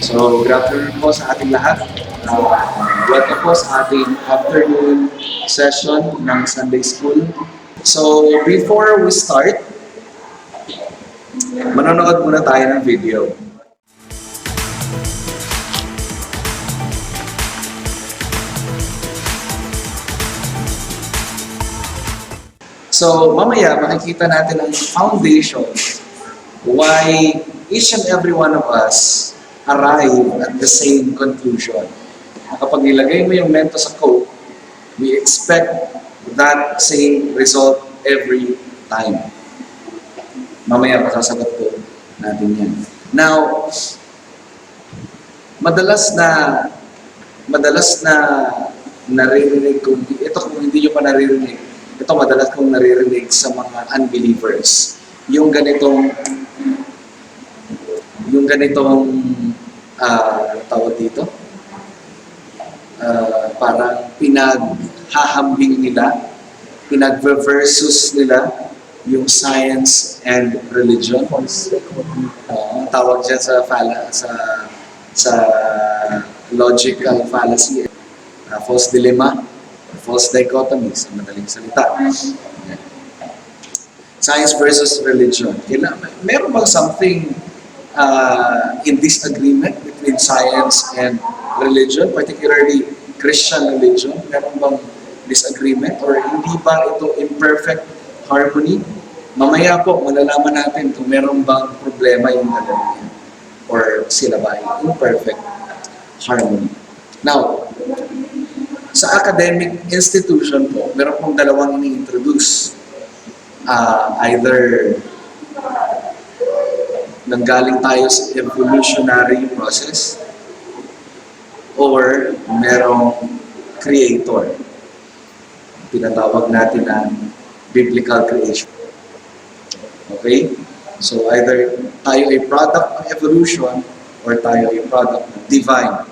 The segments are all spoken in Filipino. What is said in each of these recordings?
So, good afternoon po sa ating lahat. Welcome po sa ating afternoon session ng Sunday School. So, before we start, manonood muna tayo ng video. So, mamaya makikita natin ang foundation why each and every one of us arrive at the same conclusion. Na kapag nilagay mo yung mento sa code, we expect that same result every time. Mamaya masasagot ko natin yan. Now, madalas na naririnig ko, ito kung hindi nyo pa naririnig, ito madalas kong naririnig sa mga unbelievers. Yung ganitong tawag dito, parang pinaghahambing nila, pinag-versus nila yung science and religion. Tawag dyan sa logical fallacy, false dilemma, false dichotomy, sa madaling salita. Science versus religion. Meron bang something in disagreement between science and religion, particularly Christian religion? Meron bang disagreement or hindi ba ito imperfect harmony? Mamaya po, malalaman natin kung meron bang problema yung dalawa niya or sila ba yung imperfect harmony. Now, sa academic institution po, meron pong dalawang ini-introduce. Either nanggaling tayo sa evolutionary process or merong creator. Tinatawag natin ang biblical creation. Okay? So either tayo ay product ng evolution or tayo ay product ng divine.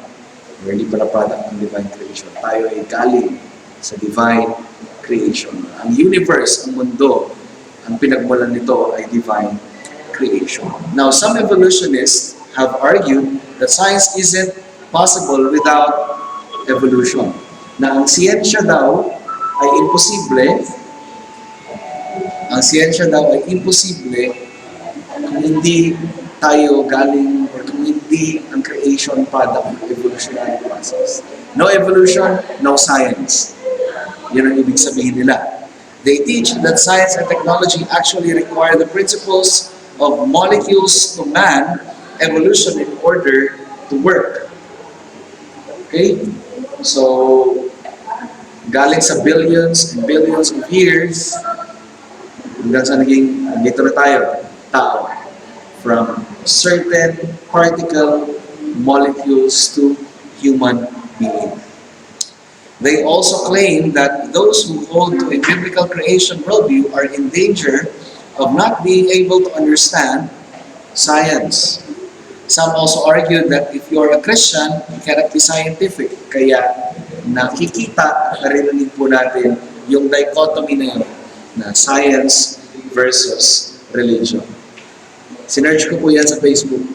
Or hindi pala product ng divine creation. Tayo ay galing sa divine creation. Ang universe, ang mundo, ang pinagmulan nito ay divine creation. Now, some evolutionists have argued that science isn't possible without evolution. Na ang siyensya daw ay imposible kung hindi tayo galing or kung hindi ang creation product ng evolutionary process. No evolution, no science. Yun ang ibig sabihin nila. They teach that science and technology actually require the principles of molecules to man evolution in order to work. Okay? So, galing sa billions and billions of years, hanggang sa dito na tayo, tao. From certain particle molecules to human being. They also claim that those who hold to a biblical creation worldview are in danger of not being able to understand science. Some also argue that if you're a Christian, you cannot be scientific. Kaya nakikita, narinig po natin yung dichotomy na yun, na science versus religion. Sinerge ko po yan sa Facebook.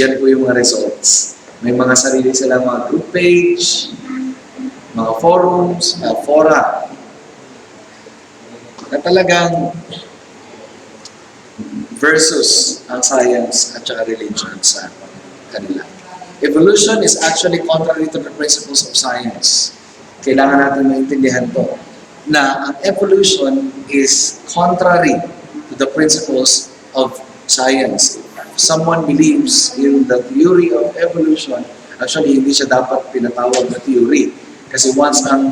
Yan po yung mga results. May mga sarili silang mga group page, mga forums, fora, na talagang versus ang science at saka religion sa kanila. Evolution is actually contrary to the principles of science. Kailangan natin maintindihan to, na ang evolution is contrary to the principles of science. If someone believes in the theory of evolution, actually hindi siya dapat pinatawag na theory. Kasi once ang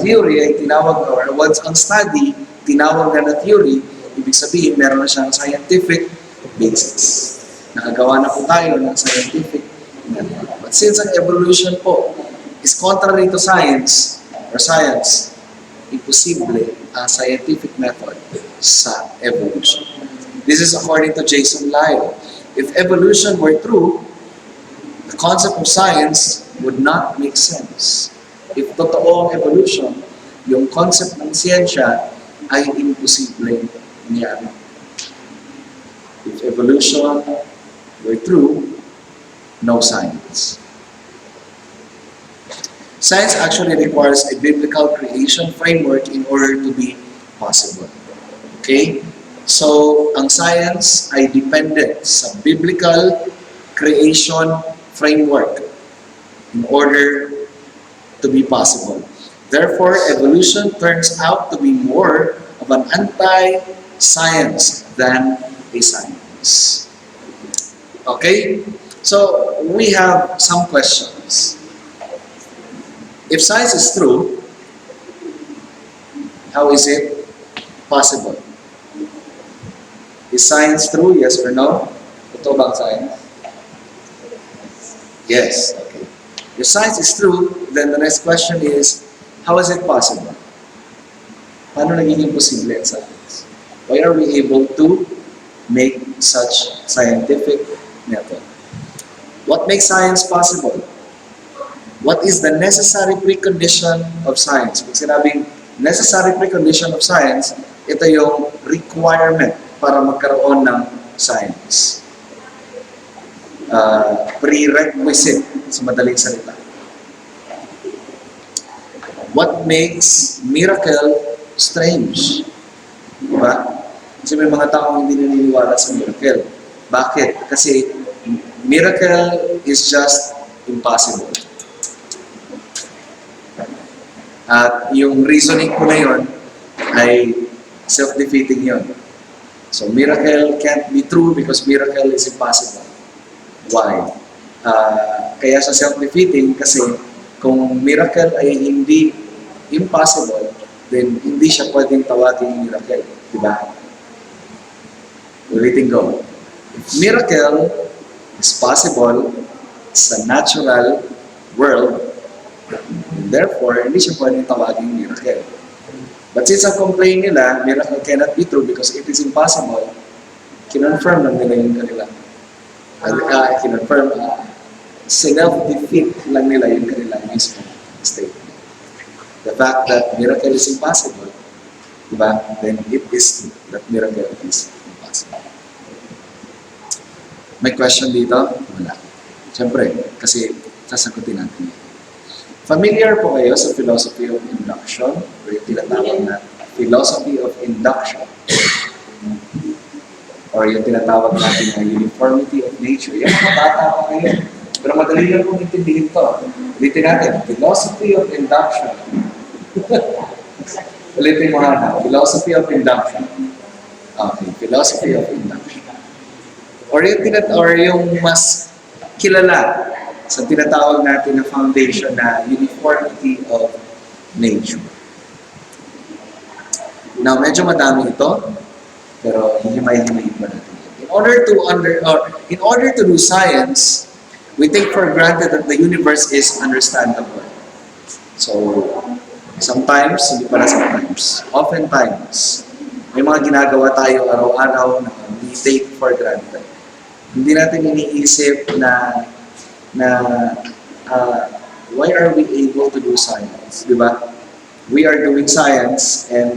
theory ay tinawag, or once ang study tinawag na theory, ibig sabihin meron na siyang scientific basis. Nakagawa na po tayo ng scientific method. But since ang evolution po is contrary to science, or science, imposible ang scientific method sa evolution. This is according to Jason Lyle. If evolution were true, the concept of science would not make sense. If totoo ang evolution, yung concept ng siyensya ay imposible niya. If evolution were true, no science. Science actually requires a biblical creation framework in order to be possible. Okay? So, ang science ay dependent sa biblical creation framework in order to be possible. Therefore, evolution turns out to be more of an anti-science than a science. Okay? So, we have some questions. If science is true, how is it possible? Is science true? Yes or no? Totoo bang science? Yes. Okay. If science is true, then the next question is, how is it possible? Paano nagiging posible ang science? Why are we able to make such scientific method? What makes science possible? What is the necessary precondition of science? Pag sinabing necessary precondition of science, ito yung requirement para magkaroon ng science. Prerequisite sa madaling salita. What makes miracle strange? Diba? Kasi may mga taong hindi naniniwala sa miracle. Bakit? Kasi miracle is just impossible. At yung reasoning ko na yun ay self-defeating yun. So miracle can't be true because miracle is impossible. Why? Kaya sa self-defeating kasi kung miracle ay hindi impossible, then hindi siya pwedeng tawaging miracle. Diba? Ulitin ko. If miracle is possible sa natural world, therefore, hindi siya pwedeng tawaging miracle. But since ang complaint nila, miracle cannot be true because it is impossible, kinonfirm lang nila yung kanila. Kinonfirm, self-defeat lang nila yung kanila mismo statement. The fact that miracle is impossible, diba? Then it is true that miracle is impossible. May question dito? Wala. Siyempre, kasi sasagutin natin. Familiar po kayo sa philosophy of induction o yung tinatawag na philosophy of induction or yung tinatawag natin na uniformity of nature. Yan, mga bata pa kayo. Pero madali lang kong intindihin to. Ulitin natin, philosophy of induction. Ulitin mo na, philosophy of induction. Okay, philosophy of induction. Or yung mas kilala sa tinatawag natin na foundation na uniformity of nature. Now, medyo madami ito, pero hihimay-himay pa natin. In order to do science, we take for granted that the universe is understandable. So, sometimes, hindi pala sometimes, oftentimes, may mga ginagawa tayo araw-araw na we take for granted. Hindi natin iniisip na why are we able to do science? Diba? We are doing science and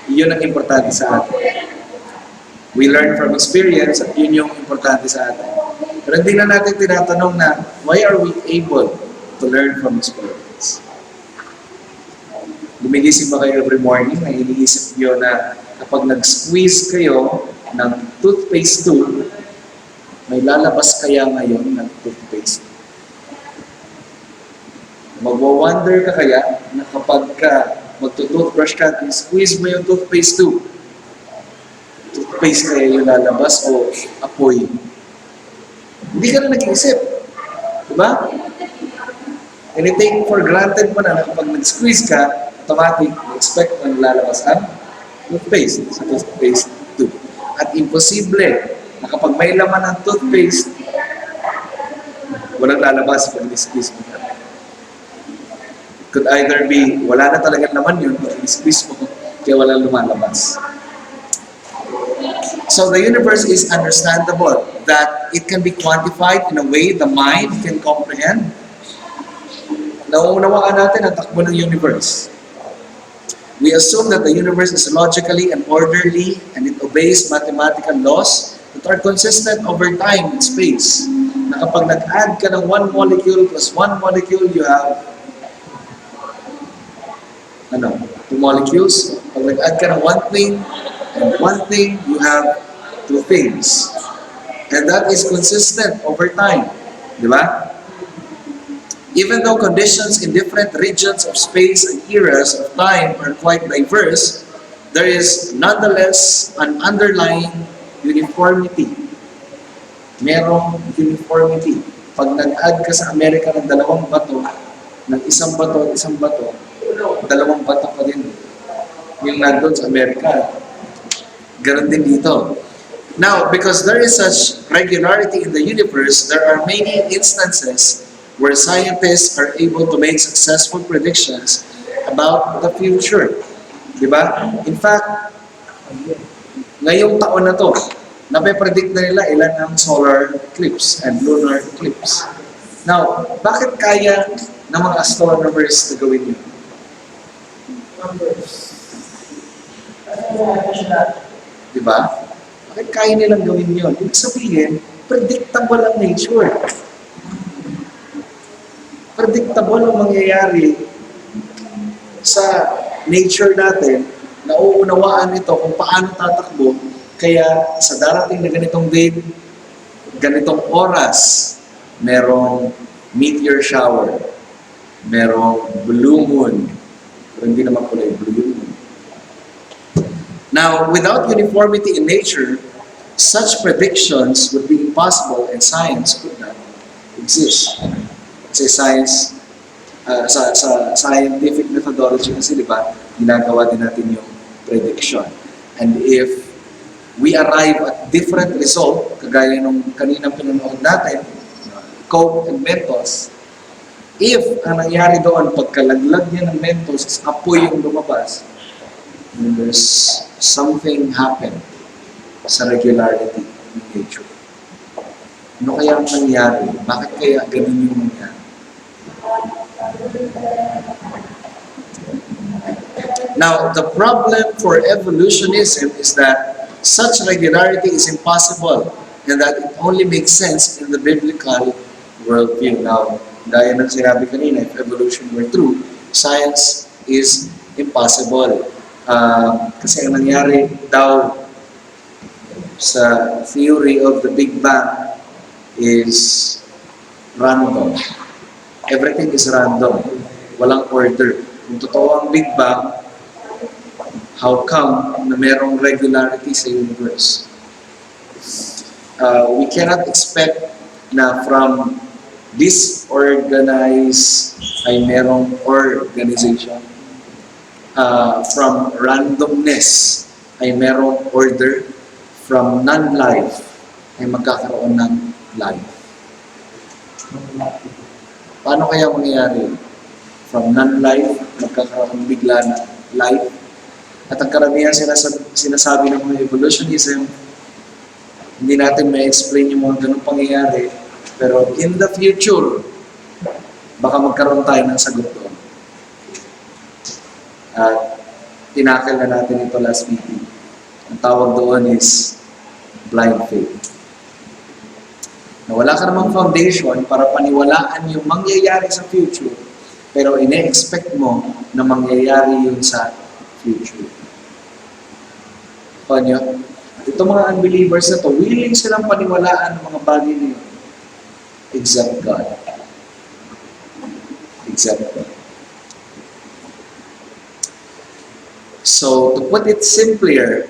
yun ang importante sa atin. We learn from experience at yun yung importante sa atin. Pero hindi na natin tinatanong na why are we able to learn from experience? Gumigising ba kayo every morning na iniisip nyo na kapag nag-squeeze kayo ng toothpaste tube, may lalabas kaya ngayon ng toothpaste? Magwa-wonder ka kaya na kapag magto-toothbrush ka at squeeze mo yung toothpaste tube, toothpaste kaya yung lalabas o apoy? Hindi ka na nag-iisip. Diba? And take for granted mo na kapag nag-squeeze ka, automatic, expect na lalabas ang toothpaste sa toothpaste tube. At imposible na kapag may laman ng toothpaste, walang lalabas pag ni-squeeze mo. Could either be, wala na talagang laman yun, pag ni-squeeze mo, kaya walang lumalabas. So the universe is understandable, that it can be quantified in a way the mind can comprehend. Nauunawaan natin ang takbo ng universe. We assume that the universe is logically and orderly and it obeys mathematical laws that are consistent over time and space. Na kapag nag-add ka ng one molecule plus one molecule, you have two molecules. Pag nag-add ka ng one thing and one thing, you have two things. And that is consistent over time. Di ba? Even though conditions in different regions of space and eras of time are quite diverse, there is nonetheless an underlying uniformity. Merong uniformity. Pag nag-add ka sa Amerika ng dalawang bato, ng isang bato, dalawang bato pa din. Yung nandun sa Amerika, ganun din dito. Now, because there is such regularity in the universe, there are many instances where scientists are able to make successful predictions about the future. Diba? In fact, ngayong taon na to, nape-predict na nila ilan ang solar eclipse and lunar eclipse. Now, bakit kaya ng mga astronomers na gawin yun? Diba? Bakit kaya nilang gawin yun? Ibig sabihin, predictable ang nature. Predictable ang mangyayari sa nature natin, nauunawaan ito kung paano tatakbo, kaya sa darating na ganitong date, ganitong oras, merong meteor shower, merong blue moon, pero hindi naman pala yung blue moon. Now, without uniformity in nature, such predictions would be impossible and science could not exist. Kasi science, sa scientific methodology kasi, di ba, ginagawa din natin yung prediction. And if we arrive at different result, kagaya nung kaninang pinanood natin, Coke and Mentos, if ang nangyari doon, pagkalaglag niya ng Mentos, is apoy yung lumabas, then there's something happen sa regularity in nature. Ano kaya ang nangyari? Bakit kaya ganun yung nangyari? Now, the problem for evolutionism is that such regularity is impossible and that it only makes sense in the biblical worldview. Now, gaya ng sinabi kanina, if evolution were true, science is impossible. Kasi ang nangyari daw sa theory of the Big Bang is random. Everything is random. Walang order. Kung totoo ang Big Bang, how come na merong regularity sa universe? We cannot expect na from disorganized ay merong organization. From randomness ay merong order. From non-life ay magkakaroon ng life. Paano kaya mangyayari? From non-life, magkakaroon bigla na life. At ang karamihan sinasabi ng mga evolutionism, hindi natin ma-explain yung mga ganung pangyayari, pero in the future, baka magkaroon tayo ng sagot doon. At tinakil na natin ito last meeting. Ang tawag doon is blind faith. Na wala ka namang foundation para paniwalaan yung mangyayari sa future, pero ine-expect mo na mangyayari yun sa future. Kanya, at itong mga unbelievers na to, willing silang paniwalaan ng mga bagay na yun. Except God. Except God. So, to put it simpler,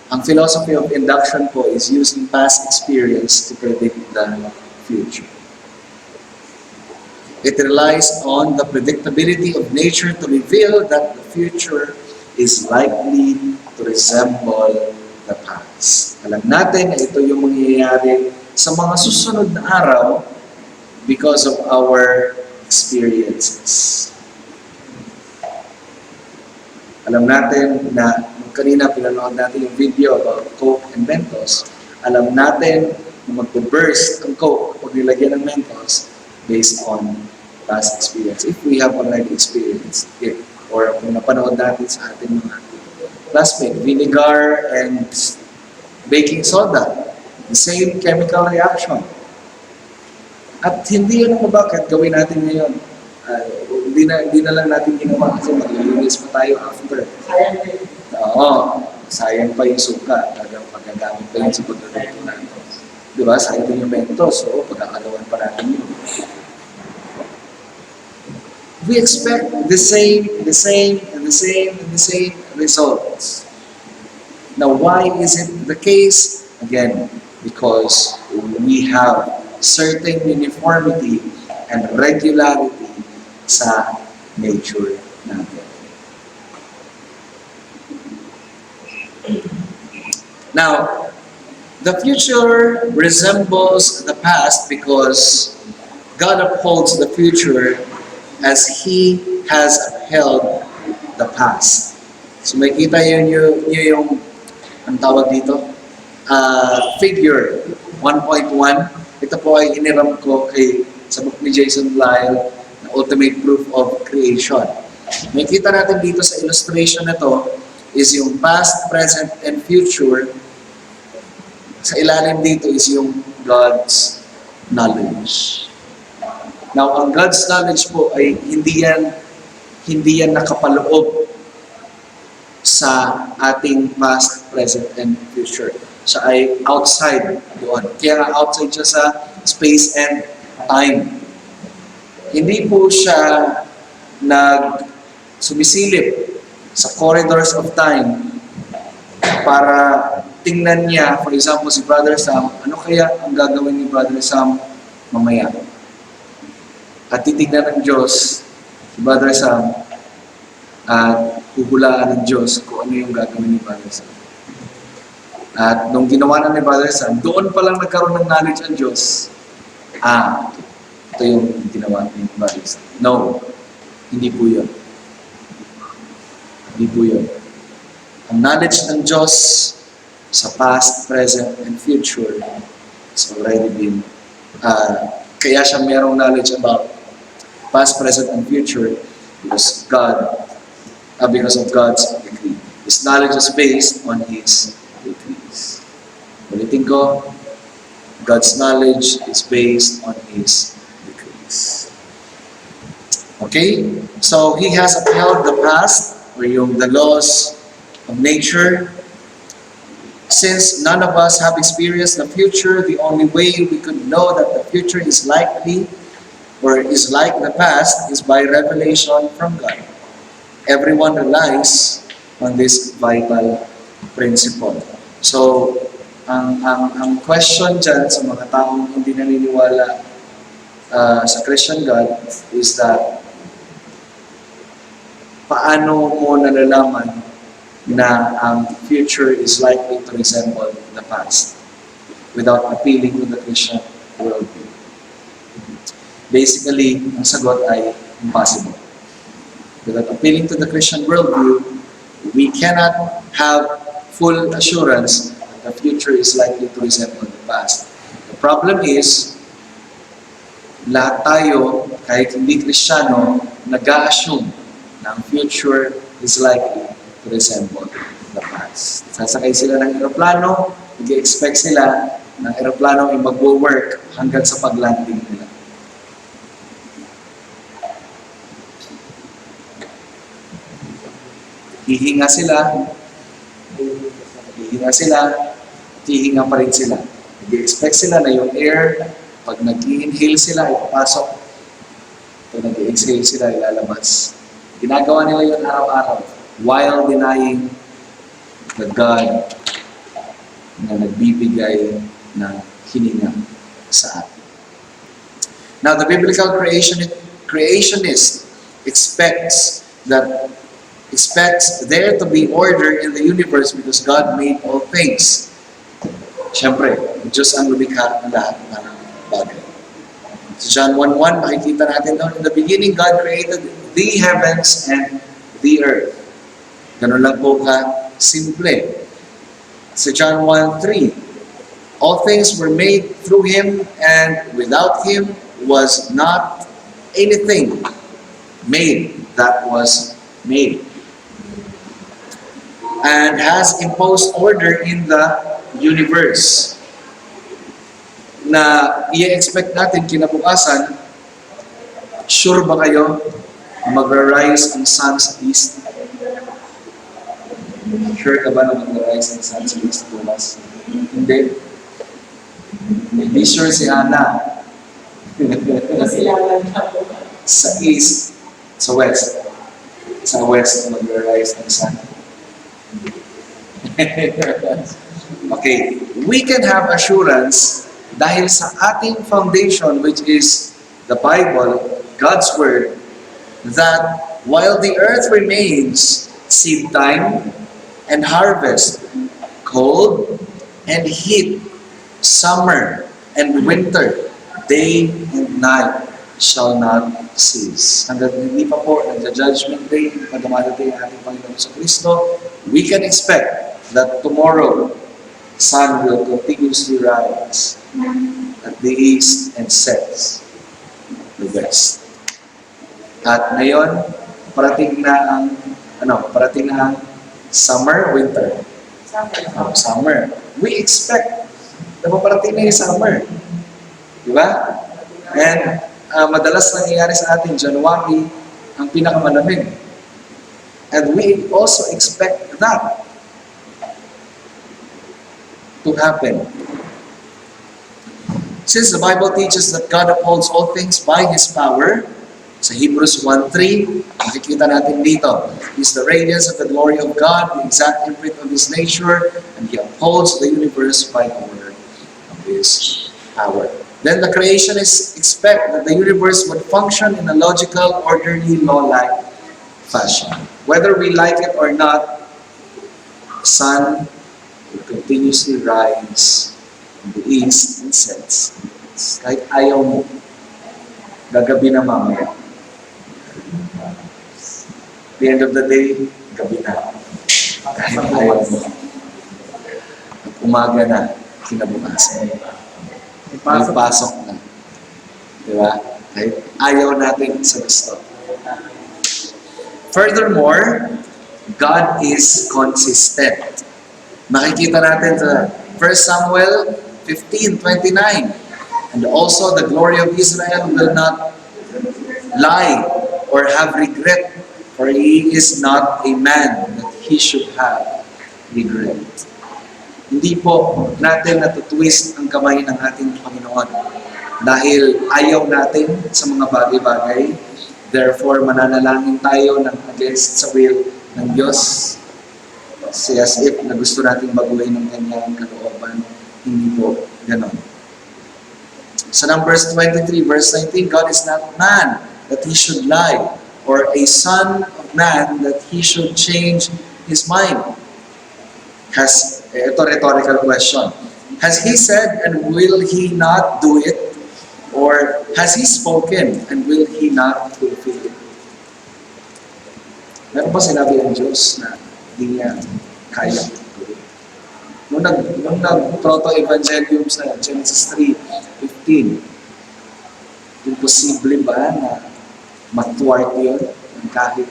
ang philosophy of induction po is using past experience to predict the future. It relies on the predictability of nature to reveal that the future is likely to resemble the past. Alam natin na ito yung mangyayari sa mga susunod na araw because of our experiences. Alam natin na kanina pinanood natin yung video about Coke and Mentos. Alam natin na mag-burst ang Coke kapag nilagyan ng Mentos based on past experience. If we have already experienced it, or kung napanood natin sa ating mga classmate, vinegar and baking soda, the same chemical reaction. At hindi yun ang bakit gawin natin ngayon. Ah, hindi na lang natin ginawa kasi maglilinis pa tayo after. Oo, sayang pa yung suka. Talagang magagamit pa yun sa pagluluto natin. Di ba? Sayang din yung mentos. So, pagkakalawan pa natin yun. We expect the same, the same, and the same, and the same results. Now, why is it the case? Again, because we have certain uniformity and regularity sa nature natin. Now, the future resembles the past because God upholds the future as He has upheld the past. So makita yung ang tawag dito, figure 1.1. Ito po ay iniram ko sa book ni Jason Lyle na Ultimate Proof of Creation. Makita natin dito sa illustration na to is yung past, present, and future. Sa ilalim dito is yung God's knowledge. Now, ang God's knowledge po ay hindi yan nakapaloob sa ating past, present, and future. Siya ay outside doon. Kaya nga outside siya sa space and time. Hindi po siya sumisilip sa corridors of time para tingnan niya, for example, si Brother Sam, ano kaya ang gagawin ni Brother Sam mamaya? At titignan ng Diyos si Brother Sam at huhulaan ng Diyos kung ano yung gagawin ni Brother Sam. At nung ginawa na ni Brother Sam, doon pa lang nagkaroon ng knowledge ang Diyos. Ito yung ginawa ni Brother Sam. No, hindi po yun. Hindi po yun. Ang knowledge ng Diyos sa past, present, and future has already been, kaya siya merong knowledge about past, present, and future because of God's decree. His knowledge is based on His decrees. Ulitin ko, God's knowledge is based on His decrees. Okay? So, He has upheld the past, or the laws of nature. Since none of us have experienced the future, the only way we could know that the future is likely or is like the past is by revelation from God. Everyone relies on this vital principle. So, ang question dyan sa mga taong hindi naniniwala sa Christian God is that paano mo nalalaman na ang future is likely to resemble the past without appealing to the Christian worldview? Basically, ang sagot ay impossible. Without appealing to the Christian worldview, we cannot have full assurance that the future is likely to resemble the past. The problem is, lahat tayo, kahit hindi Kristiyano, nag-a-assume na ang future is likely to resemble the past. Sasakay sila ng aeroplano, nag-expect sila ng aeroplano ay mag-work hanggang sa pag-landing nila. Hihinga sila, hihinga pa rin sila. Nag-expect sila na yung air, pag nag-inhale sila, ipapasok. Pag nag-exhale sila, ilalabas. Ginagawa nila yun araw-araw while denying the God na nagbibigay ng hininga sa atin. Now, the biblical creationist expects there to be order in the universe because God made all things. Siyempre, Diyos ang lumikha ng lahat ng bagay. Sa John 1:1, makikita natin doon, in the beginning, God created the heavens and the earth. Ganun lang po ka-simple. Sa John 1:3, all things were made through Him, and without Him was not anything made that was made. And has imposed order in the universe. na i-expect natin kinabukasan, sure ba kayo na magra-rise ang sun sa east? Sure ka ba na magra-rise ang sun sa east, Thomas? Hindi. Hindi sure si Hannah. Sa east, sa west. Sa west magra-rise ang sun. Okay, we can have assurance dahil sa ating foundation, which is the Bible, God's Word, that while the earth remains, seed time and harvest, cold and heat, summer and winter, day and night shall not cease. Hanggang hindi pa po nagja-judgment day, pag dumadating ang ating Panginoon sa Kristo, we can expect that tomorrow, sun will continuously rise at the east and sets the west. At ngayon, parating na ang summer, winter. Summer. We expect na paparating na yung summer. Di ba? And madalas nangyayari sa atin, January, ang pinakamalamig. And we also expect that to happen. Since the Bible teaches that God upholds all things by His power, sa Hebrews 1:3, makikita natin dito, He is the radiance of the glory of God, the exact imprint of His nature, and He upholds the universe by the word of His power. Then the creationists expect that the universe would function in a logical, orderly, law-like fashion. Whether we like it or not, the sun will continuously rise in the east and sets. Kahit ayaw mo, gagabi na mamaya. At the end of the day, gabi na. Kahit ayaw mo. At umaga na, kinabukasan. May pasok na. Diba? Kahit ayaw natin sa gusto. Furthermore, God is consistent. Makikita natin sa 1 Samuel 15:29. And also the glory of Israel will not lie or have regret, for he is not a man that he should have regret. Hindi po natin natutwist ang kamay ng ating Panginoon dahil ayaw natin sa mga bagay-bagay. Therefore, mananalangin tayo ng against sa will ng Diyos. As if na gusto natin baguhin ng kanyang kalooban. Hindi po ganon. Sa Numbers 23, verse 19, God is not man that He should lie, or a son of man that He should change His mind. Ito rhetorical question. Has He said and will He not do it? Or has He spoken and will He not fulfill it? Meron ba sinabi ang Diyos na hindi niya kaya? Nung nag-proto-evangelium sa Genesis 3:15, imposible ba na matwart yun ng kahit?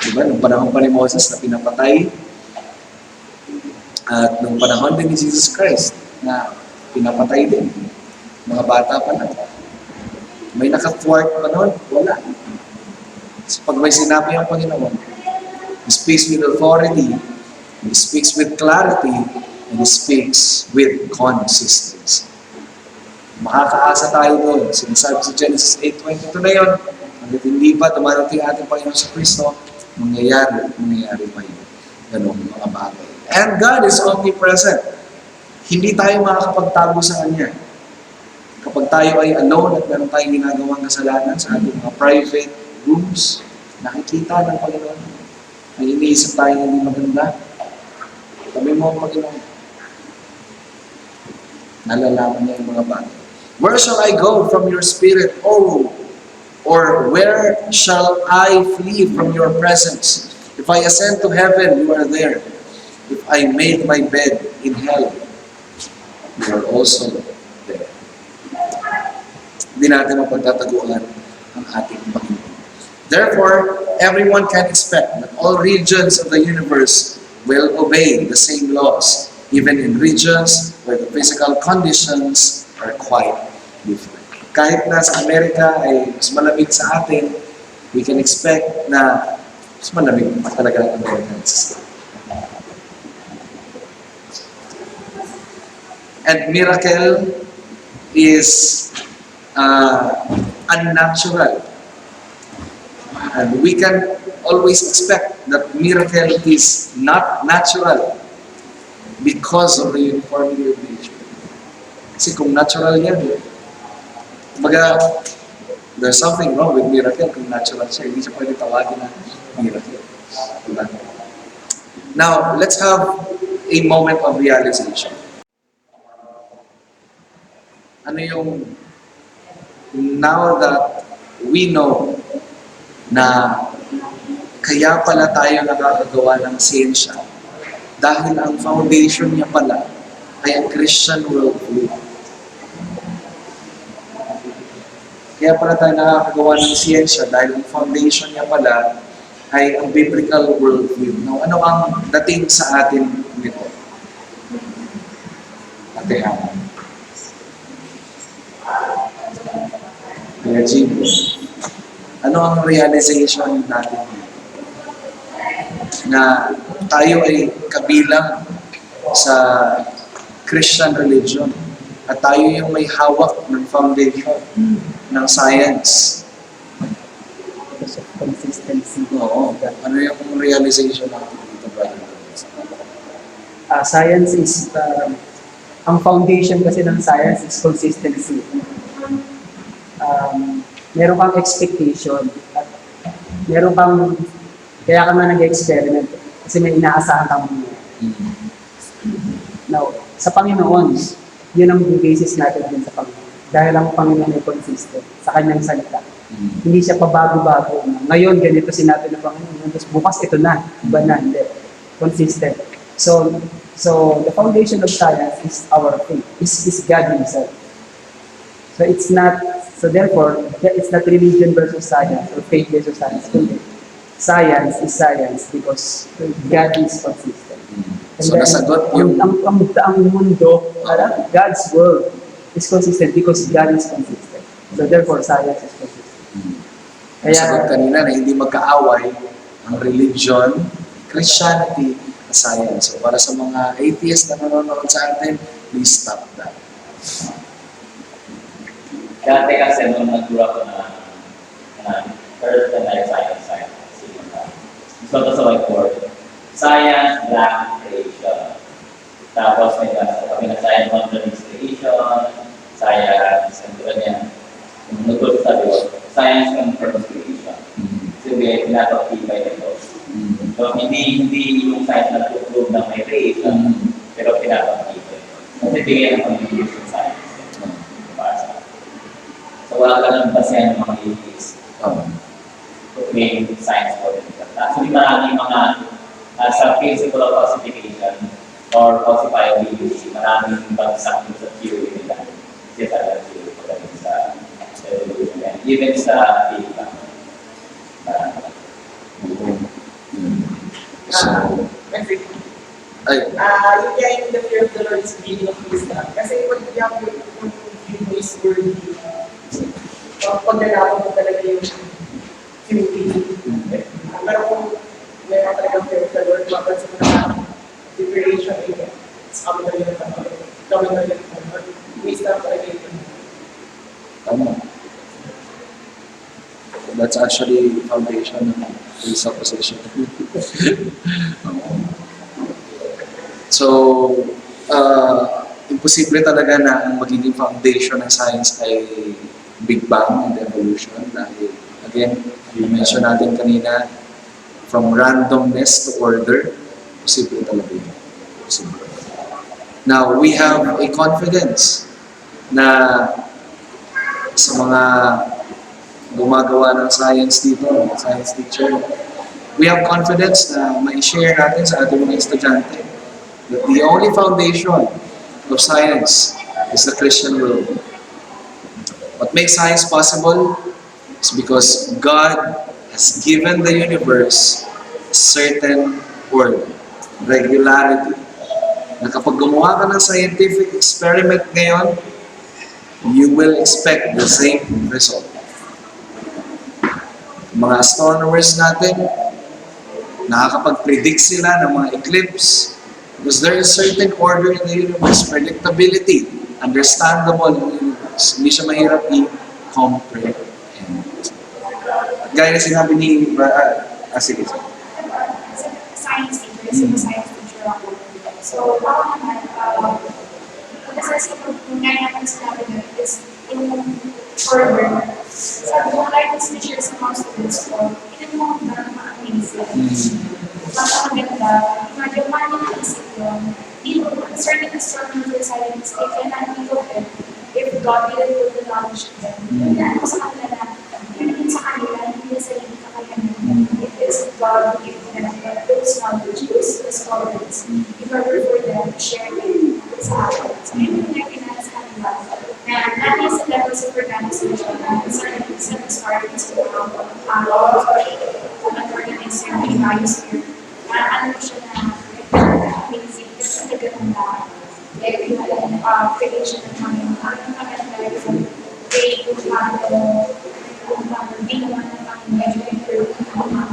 Diba? Nung panahon pa ni Moses na pinapatay, at nung panahon din ni Jesus Christ na pinapatay din, mga bata pa na. May naka-thwart pa nun? Wala. So pag may sinabi ang Panginoon, He speaks with authority, He speaks with clarity, and He speaks with consistency. Makakaasa tayo doon. Sinasabi sa Genesis 8:22 na yun, hanggang hindi pa dumarating ating Panginoon sa Kristo, mangyayari pa yun. Ganun mga bagay. And God is omnipresent. Hindi tayo makakapagtago sa Kanya. Kapag tayo ay alone at meron tayong ginagawang kasalanan sa ating mga private rooms, nakikita ng Panginoon. May iniisip tayo na hindi maganda. Sabi mo, Panginoon, nalalaman niya yung mga bagay. Where shall I go from your spirit, O? Or where shall I flee from your presence? If I ascend to heaven, you are there. If I make my bed in hell, you are also there. Hindi natin mapagtataguan ang ating Panginoon. Therefore, everyone can expect that all regions of the universe will obey the same laws, even in regions where the physical conditions are quite different. Kahit na sa Amerika ay mas malamig sa atin, we can expect na mas malamig pa talaga ang Americans. And miracle is unnatural. And we can always expect that miracle is not natural because of the uniformity of nature. Kasi kung natural yan, kumbaga, there's something wrong with miracle kung natural siya. Hindi siya pwede tawagin na miracle. Diba? Now, let's have a moment of realization. Ano yung, now that we know na kaya pala tayo nakakagawa ng siyensya dahil ang foundation niya pala ay ang Christian worldview. Kaya pala tayo nakakagawa ng siyensya dahil ang foundation niya pala ay ang biblical worldview. Now, ano ang dating sa atin nito? Ate Hana. Kaya Jimbo, ano ang realization natin na tayo ay kabilang sa Christian religion at tayo yung may hawak ng foundation ng science. Consistency. Oo. Ano yung realization natin dito, brother? Science is, ang foundation kasi ng science is consistency. Meron kang expectation at meron kang, kaya ka na nag-experiment kasi may inaasahan kang Now, sa Panginoon, yun ang basis natin din sa Panginoon. Dahil ang Panginoon ay consistent sa kanyang salita. Hindi siya pabago-bago. Ngayon, ganito sinabi ng Panginoon. Tapos bukas ito na. Iba na. Hindi. Consistent. So the foundation of science is our faith. Is God Himself. So therefore, it's not religion versus science or faith versus science. Science is science because God is consistent. And so nasagot yung... Ang mundo, God's world is consistent because God is consistent. So therefore, science is consistent. Nasagot kanina na hindi magkaaway ang religion, Christianity, at science. So para sa mga atheists na nanonood sa atin, please stop that. Dati kasi nung nagdura ko na earth and life science. So ito sa whiteboard. Science, black creation. Tapos may kami na science confirms creation, science, and doon yan. Nagdura sabi ko, science confirms creation. So may pinapag-ibay nito. So hindi yung science nag-prove na may creation, pero pinapag-ibay. Kasi bigay ng contribution science. So wala ka ng basehan ng mga atheists. May science for it. Actually, maraming mga sa principle of falsification or falsifiability, maraming bagsak sa theory nila. Kasi talaga theory ko rin sa evolution. Even sa physics. So, yung kaya yung the fear of the Lord is beginning of wisdom. Kasi when you have yung voice worthy, pag nalaman mo talaga yung humility. Pero kung may mga talagang fear of the Lord, mapansin mo na liberation, it's kami na rin ang wisdom talaga yun. tama. That's actually foundation ng presupposition. So, imposible talaga na ang magiging foundation ng science ay Big Bang and evolution dahil, again, mention natin kanina, from randomness to order, posible talaga yun. Posible. Now, we have a confidence na sa mga gumagawa ng science dito, science teacher, we have confidence na ma-share natin sa ating mga estudyante that the only foundation of science is the Christian world. What makes science possible is because God has given the universe a certain order, regularity. na kapag gumawa ka ng scientific experiment ngayon, you will expect the same result. Mga astronomers natin, nakakapag-predict sila ng mga eclipse because there is certain order in the universe, predictability, understandable in the universe. Hindi siya mahirap i-comprehend. At gaya na sinabi ni sige. Science teacher, kasi science teacher ako. So, ako naman, kasi kung nga naman sinabi na is in order, sabi ko, like this teacher sa mga students ko, ito mo ang amazing. Napakaganda, medyo mali na isip yun. Certain astronomers or scientists, they cannot think of it if God didn't put the knowledge to them. Kaya ako sa kanila na, yun sa kanila, hindi na sa hindi kakayanan. It is God who gave them those knowledge, those discoveries, in order for them to share it sa akin. So, yun yung pinagkinala sa kanila. Na natin sa levels of organization, sa start is organize yung values here. Ano siya na amazing, kasi nagaganda. Like, creation ng mga maganda yung way kung paano hindi naman ng mga medyo improve ng mga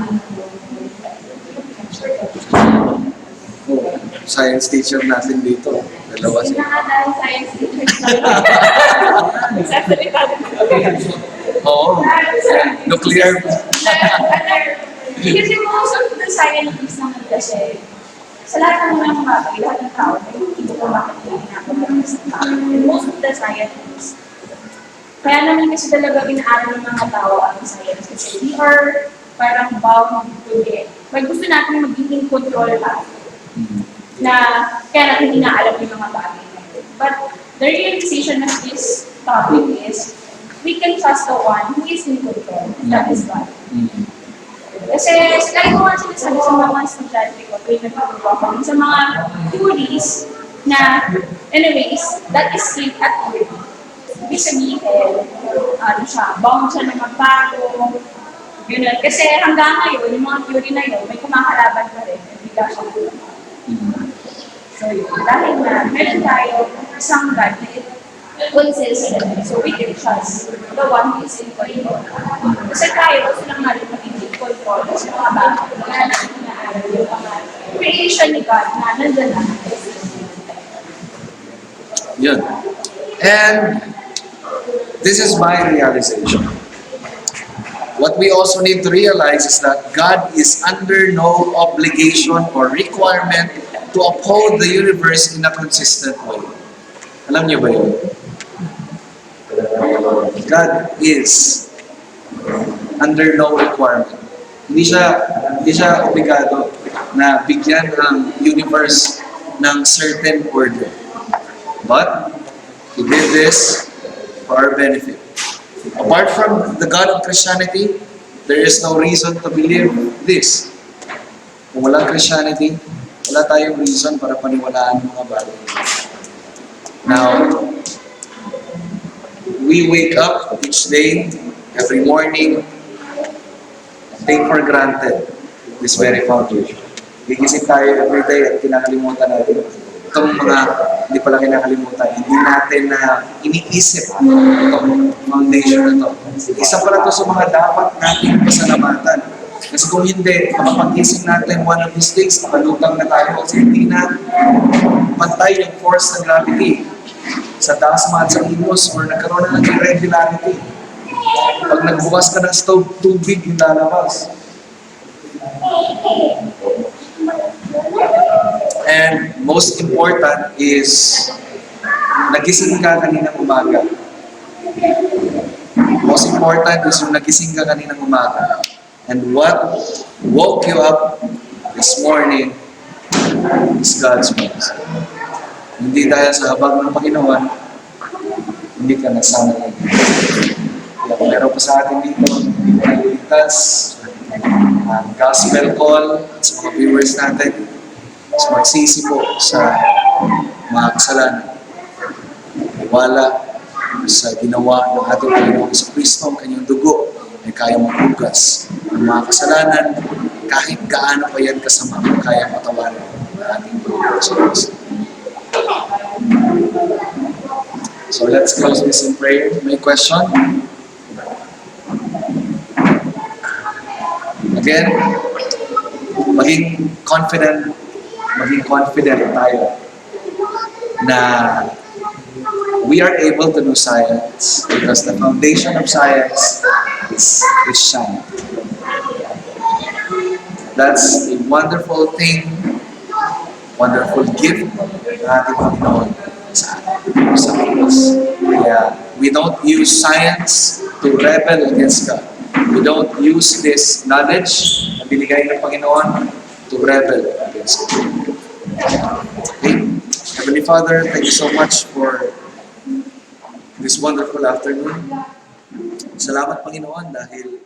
Science teacher natin dito. Dalawa sila. Nakadahil science teacher nagsasalita Oo. Nuclear. Kasi most of the scientists naman kasi, sa lahat ng mga bagay, lahat ng tao, may hindi ko bakit yung ginagawa sa tao. And most of the scientists, kaya naman kasi talaga inaaral ng mga tao ang science kasi we are parang bound to it. May gusto natin maging in control tayo na kaya natin inaalam yung mga bagay na yun. But the realization of this topic is we can trust the one who is in control. That is God. Kasi lagi ko nga sinasabi sa mga estudyante ko, sa mga theories na, anyways, that is straight at you. Ibig sabihin, bound siya na magbago, yun. Kasi hanggang ngayon, yung mga theory na yun, may kumakalaban pa rin, bigla siya. So yun, dahil na, meron tayo isang God na consistent, so we can trust the one who is in control. Kasi tayo, gusto lang natin magiging control sa mga bagay na natin inaaral yung mga creation ni God na nandun na. Yun. And this is my realization. What we also need to realize is that God is under no obligation or requirement to uphold the universe in a consistent way. Alam niyo ba yun? God is under no requirement. Hindi siya obligado na bigyan ang universe ng certain order. But He did this for our benefit. Apart from the God of Christianity, there is no reason to believe this. Kung walang Christianity, wala tayong reason para paniwalaan ng mga bagay. Now, we wake up each day, every morning, and take for granted this very foundation. Gigising tayo every day at kinakalimutan natin itong mga hindi pala kinakalimutan, hindi natin na iniisip itong foundation na ito. Isa pala ito sa mga dapat nating pasalamatan. Kasi kung hindi, makapagising natin one of these days, nakalutang na tayo kasi hindi na pantay yung force ng gravity sa taas man sa imos or nagkaroon na ng irregularity. Pag nagbukas ka ng stove, tubig yung lalabas. And most important is nagising ka kaninang umaga. Most important is yung nagising ka kaninang umaga. And what woke you up this morning is God's mercy. Hindi dahil sa habag ng Panginoon, hindi ka nagsama ng Kaya kung meron pa sa atin dito, hindi ko naliligtas, gospel call sa mga viewers natin, so magsisi po sa mga kasalanan. Iwala sa ginawa ng ating Panginoon sa Kristo, ang kanyang dugo ay kaya maghugas ng mga kasalanan kahit gaano pa yan kasama, kaya patawarin ng ating Panginoon sa Kristo. So let's close this in prayer. May question? Again, maging confident tayo na we are able to know science because the foundation of science is Christian. That's a wonderful thing, wonderful gift ng ating Panginoon sa us. Kaya we don't use science to rebel against God. We don't use this knowledge na binigay ng Panginoon to rebel against God. Okay? Heavenly Father, thank you so much for this wonderful afternoon. Salamat Panginoon dahil